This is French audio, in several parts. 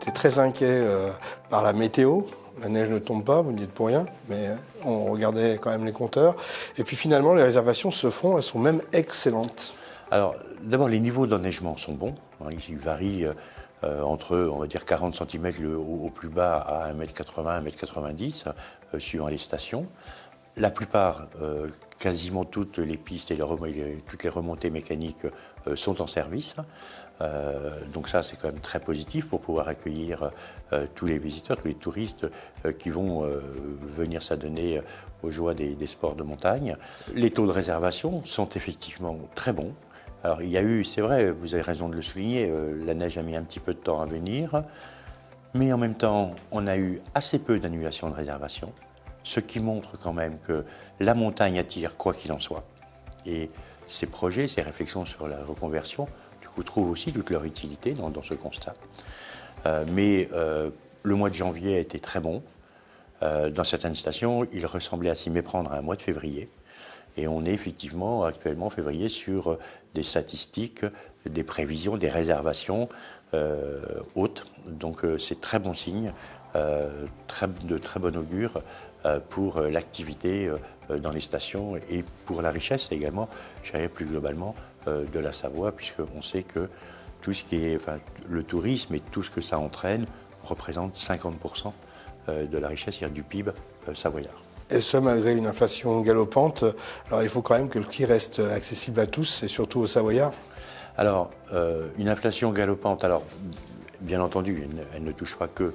était très inquiet par la météo. La neige ne tombe pas, vous n'y êtes pour rien, mais on regardait quand même les compteurs. Et puis finalement, les réservations se font, elles sont même excellentes. Alors, d'abord, les niveaux d'enneigement sont bons. Ils varient entre, on va dire, 40 cm au plus bas à 1,80 m, 1,90 m, suivant les stations. La plupart, quasiment toutes les pistes et toutes les remontées mécaniques sont en service. Donc ça, c'est quand même très positif pour pouvoir accueillir tous les visiteurs, tous les touristes qui vont venir s'adonner aux joies des sports de montagne. Les taux de réservation sont effectivement très bons. Alors il y a eu, c'est vrai, vous avez raison de le souligner, la neige a mis un petit peu de temps à venir, mais en même temps, on a eu assez peu d'annulations de réservation, ce qui montre quand même que la montagne attire quoi qu'il en soit. Et ces projets, ces réflexions sur la reconversion, du coup, trouvent aussi toute leur utilité dans ce constat. Mais le mois de janvier a été très bon. Dans certaines stations, il ressemblait à s'y méprendre à un mois de février. Et on est effectivement actuellement en février sur des statistiques, des prévisions, des réservations hautes. Donc c'est très bon signe, de très bon augure pour l'activité dans les stations et pour la richesse également, je dirais plus globalement, de la Savoie, puisqu'on sait que tout ce qui est, le tourisme et tout ce que ça entraîne représente 50% de la richesse, c'est-à-dire du PIB savoyard. Et ce, malgré une inflation galopante. Alors il faut quand même que le prix reste accessible à tous et surtout aux Savoyards. Alors, une inflation galopante, alors bien entendu, elle ne touche pas que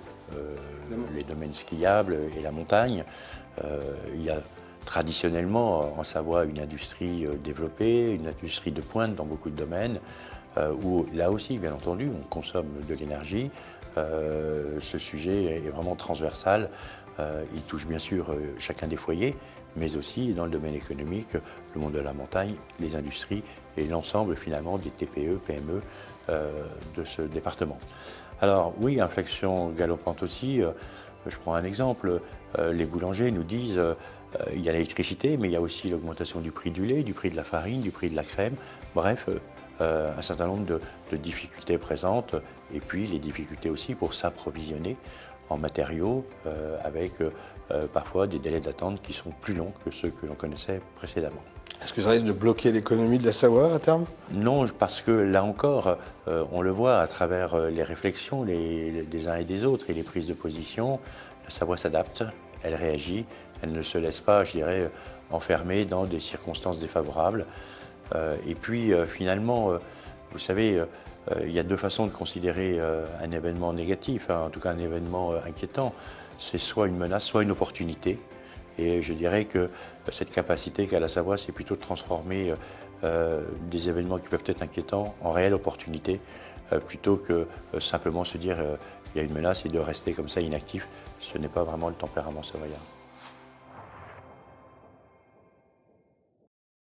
les domaines skiables et la montagne. Il y a traditionnellement en Savoie une industrie développée, une industrie de pointe dans beaucoup de domaines, où là aussi, bien entendu, on consomme de l'énergie. Ce sujet est vraiment transversal. Il touche bien sûr chacun des foyers, mais aussi dans le domaine économique, le monde de la montagne, les industries et l'ensemble finalement des TPE, PME de ce département. Alors oui, inflation galopante aussi. Je prends un exemple. Les boulangers nous disent il y a l'électricité, mais il y a aussi l'augmentation du prix du lait, du prix de la farine, du prix de la crème. Bref, un certain nombre de difficultés présentes et puis les difficultés aussi pour s'approvisionner en matériaux avec parfois des délais d'attente qui sont plus longs que ceux que l'on connaissait précédemment. Est-ce que ça risque de bloquer l'économie de la Savoie à terme? Non, parce que là encore, on le voit à travers les réflexions des uns et des autres et les prises de position, la Savoie s'adapte, elle réagit, elle ne se laisse pas, je dirais, enfermer dans des circonstances défavorables. Et puis finalement, vous savez, il y a deux façons de considérer un événement négatif, en tout cas un événement inquiétant. C'est soit une menace, soit une opportunité. Et je dirais que cette capacité qu'a la Savoie, c'est plutôt de transformer des événements qui peuvent être inquiétants en réelles opportunités, plutôt que simplement se dire il y a une menace et de rester comme ça inactif. Ce n'est pas vraiment le tempérament savoyard.